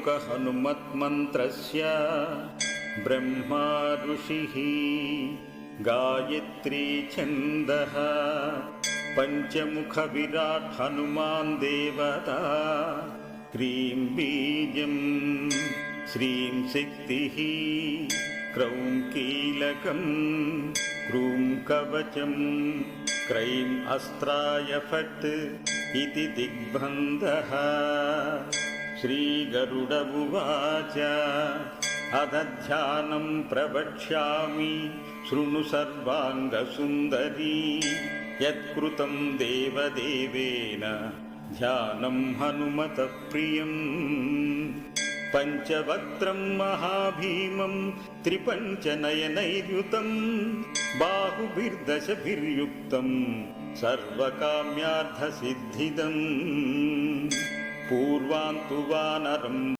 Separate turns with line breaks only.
चतुर्मुख हनुमत्मन्त्रस्य ब्रह्मा ऋषिः गायत्री छन्दः पंचमुख विराट हनुमान् देवता क्रीं बीजं श्रीं शक्तिः क्रौं कीलकं क्रूं कवचं क्रैं अस्त्राय फट् इति दिग्बन्धः। श्रीगरुड उवाच अदध्यानं प्रवक्ष्यामि शृणु सर्वाङ्गसुन्दरी यत्कृतं देवदेवेन ध्यानं हनुमतः प्रियम्। पञ्चवक्त्रं महाभीमं त्रिपञ्चनयनैर्युतं बाहुभिर्दशभिर्युक्तं सर्वकाम्यार्थसिद्धिदम्। पूर्वान्तु वानरं